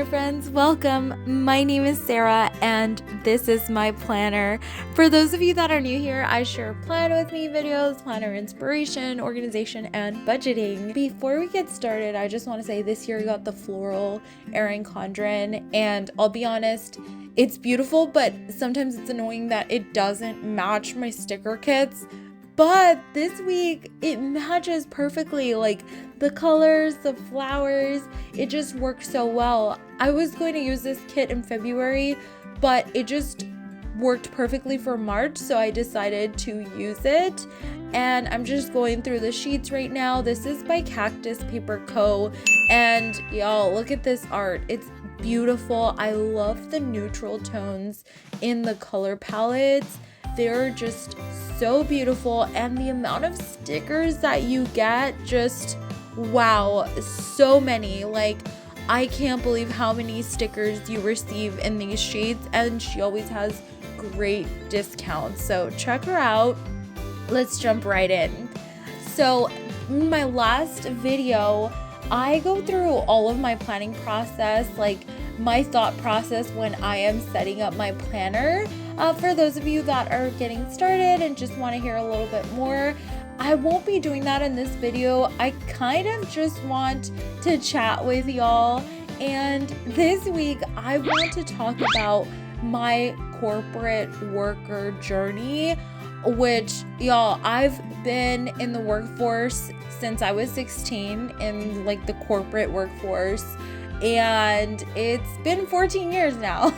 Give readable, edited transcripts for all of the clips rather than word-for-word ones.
friends, welcome. My name is Sarah and this is my planner. For those of you that are new here, I share plan with me videos, planner inspiration, organization, and budgeting. Before we get started, I just want to say this year I got the floral Erin Condren, and I'll be honest, it's beautiful, but sometimes it's annoying that it doesn't match my sticker kits. But this week it matches perfectly, like the colors, the flowers, it just works so well. I was going to use this kit in February, but it just worked perfectly for March, so I decided to use it. And I'm just going through the sheets right now. This is by CactusPaperCo, and y'all, look at this art. It's beautiful. I love the neutral tones in the color palettes. They're just so beautiful, and the amount of stickers that you get, just wow, so many. Like, I can't believe how many stickers you receive in these sheets, and she always has great discounts, so check her out. Let's jump right in. So in my last video, I go through all of my planning process, like my thought process when I am setting up my planner. For those of you that are getting started and just want to hear a little bit more, I won't be doing that in this video. I kind of just want to chat with y'all. And this week, I want to talk about my corporate worker journey, which, y'all, I've been in the workforce since I was 16, in like the corporate workforce. And it's been 14 years now.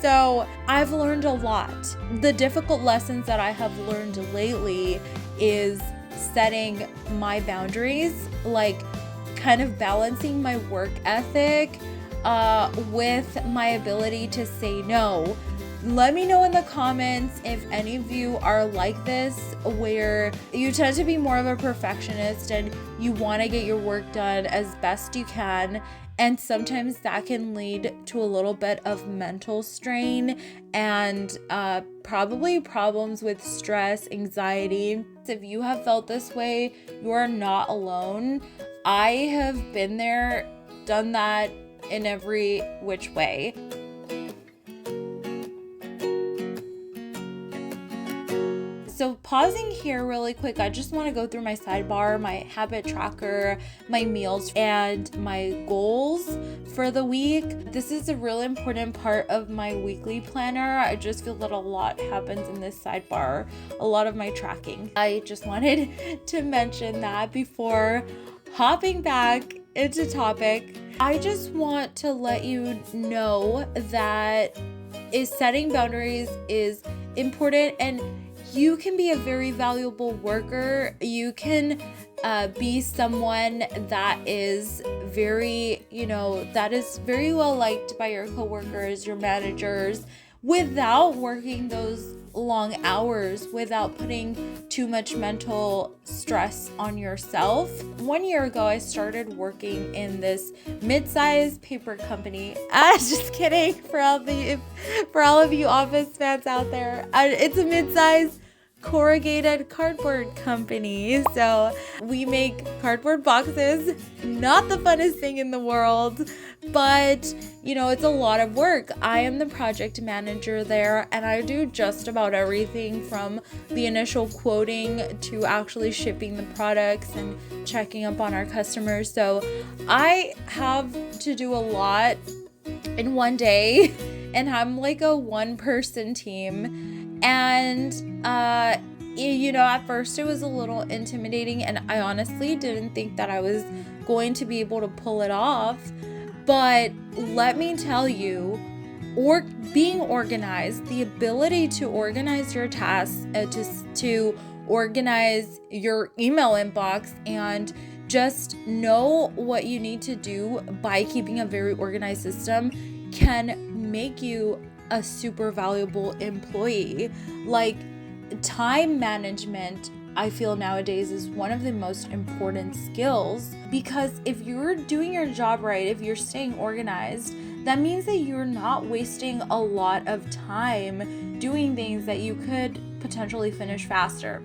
So I've learned a lot. The difficult lessons that I have learned lately is setting my boundaries, like kind of balancing my work ethic with my ability to say no. Let me know in the comments if any of you are like this, where you tend to be more of a perfectionist and you want to get your work done as best you can. And sometimes that can lead to a little bit of mental strain and probably problems with stress, anxiety. If you have felt this way, you are not alone. I have been there, done that in every which way. So pausing here really quick, I just want to go through my sidebar, my habit tracker, my meals, and my goals for the week. This is a really important part of my weekly planner. I just feel that a lot happens in this sidebar, a lot of my tracking. I just wanted to mention that before hopping back into topic. I just want to let you know that setting boundaries is important, and you can be a very valuable worker. You can be someone that is very, that is very well liked by your coworkers, your managers, without working those long hours, without putting too much mental stress on yourself. 1 year ago, I started working in this mid-sized paper company. Just kidding, for all of you office fans out there. It's a mid-sized corrugated cardboard company. So we make cardboard boxes. Not the funnest thing in the world, but it's a lot of work. I am the project manager there, and I do just about everything from the initial quoting to actually shipping the products and checking up on our customers. So I have to do a lot in one day, and I'm like a one-person team. And at first it was a little intimidating, and I honestly didn't think that I was going to be able to pull it off. But let me tell you, being organized, the ability to organize your tasks, to organize your email inbox, and just know what you need to do by keeping a very organized system can make you a super valuable employee. Like, time management, I feel nowadays, is one of the most important skills, because if you're doing your job right, if you're staying organized, that means that you're not wasting a lot of time doing things that you could potentially finish faster.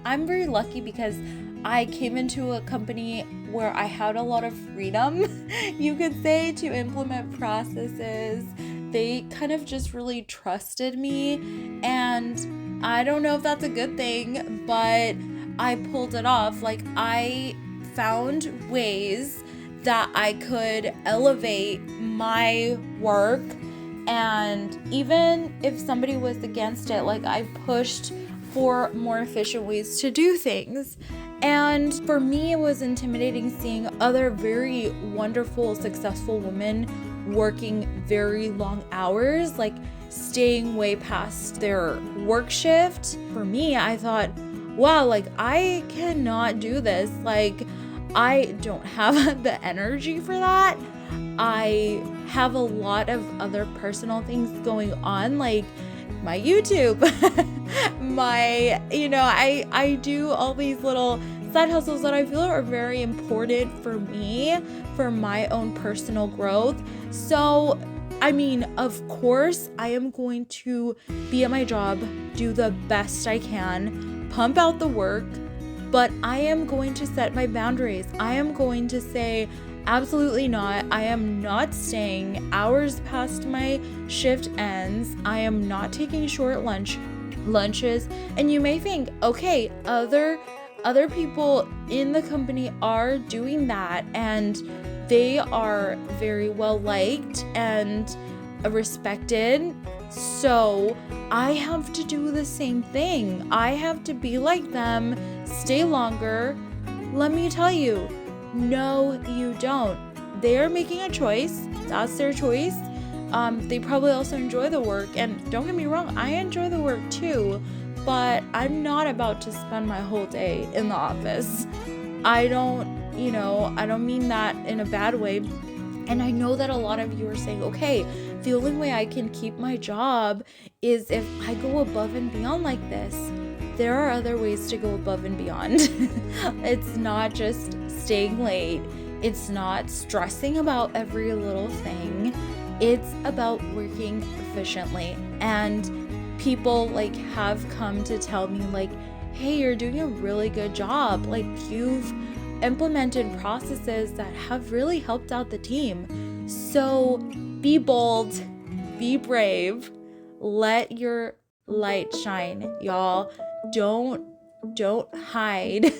I'm very lucky because I came into a company where I had a lot of freedom, you could say, to implement processes. They kind of just really trusted me, and I don't know if that's a good thing, but I pulled it off. Like, I found ways that I could elevate my work, and even if somebody was against it, like, I pushed for more efficient ways to do things. And for me, it was intimidating seeing other very wonderful, successful women working very long hours, like staying way past their work shift. For me, I thought, wow, like, I cannot do this. Like, I don't have the energy for that. I have a lot of other personal things going on, like my YouTube, I do all these little side hustles that I feel are very important for me, for my own personal growth. So, I mean, of course, I am going to be at my job, do the best I can, pump out the work, but I am going to set my boundaries. I am going to say, absolutely not. I am not staying hours past my shift ends. I am not taking short lunches. And you may think, okay, other people in the company are doing that, and they are very well liked and respected. So I have to do the same thing. I have to be like them, stay longer. Let me tell you, no, you don't. They're making a choice. That's their choice. They probably also enjoy the work, and don't get me wrong, I enjoy the work too, but I'm not about to spend my whole day in the office. I don't mean that in a bad way. And I know that a lot of you are saying, okay, the only way I can keep my job is if I go above and beyond like this. There are other ways to go above and beyond. It's not just staying late. It's not stressing about every little thing. It's about working efficiently. And people have come to tell me hey, you're doing a really good job. You've implemented processes that have really helped out the team. So be bold, be brave, let your light shine, y'all. Don't hide.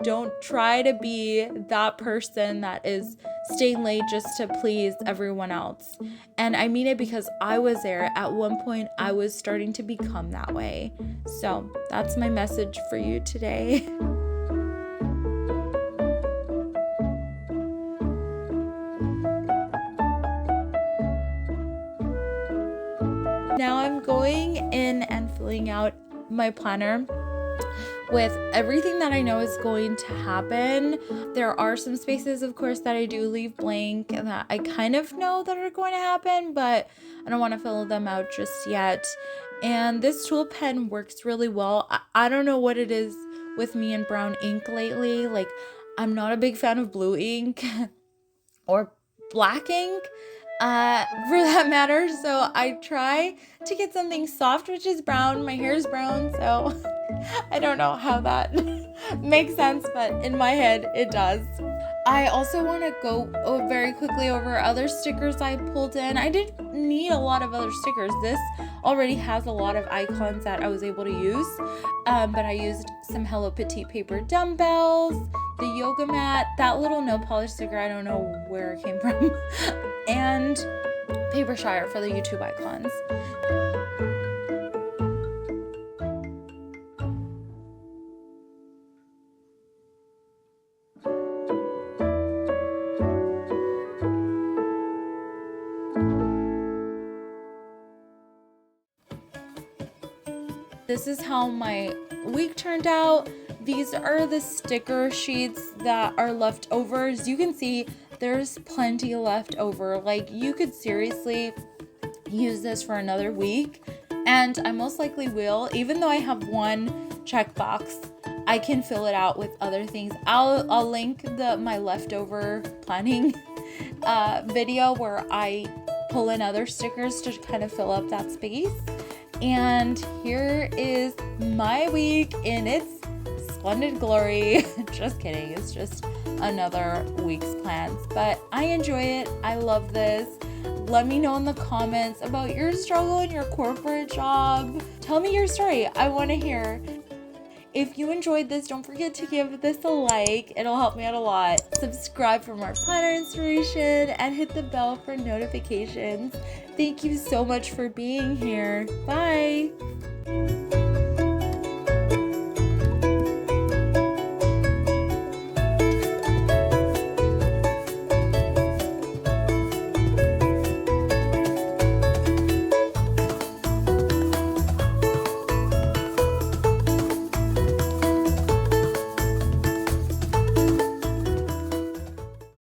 Don't try to be that person that is staying late just to please everyone else. And I mean it because I was there. At one point, I was starting to become that way. So that's my message for you today. Now I'm going in and filling out my planner with everything that I know is going to happen. There are some spaces, of course, that I do leave blank that I kind of know that are going to happen, but I don't want to fill them out just yet. And this tool pen works really well. I don't know what it is with me and brown ink lately. I'm not a big fan of blue ink or black ink. For that matter, so I try to get something soft, which is brown. My hair is brown, so I don't know how that makes sense, but in my head it does. I also want to go very quickly over other stickers I pulled in. I didn't need a lot of other stickers. This already has a lot of icons that I was able to use, but I used some Hello Petite paper dumbbells, the yoga mat, that little nail polish sticker, I don't know where it came from, and paper shire for the YouTube icons. This is how my week turned out. These are the sticker sheets that are left over. As you can see, there's plenty left over. You could seriously use this for another week, and I most likely will. Even though I have one checkbox, I can fill it out with other things. I'll link my leftover planning video where I pull in other stickers to kind of fill up that space. And here is my week in its splendid glory. Just kidding. It's just another week's plans. But I enjoy it. I love this. Let me know in the comments about your struggle in your corporate job. Tell me your story. I want to hear. If you enjoyed this, don't forget to give this a like. It'll help me out a lot. Subscribe for more planner inspiration and hit the bell for notifications. Thank you so much for being here. Bye.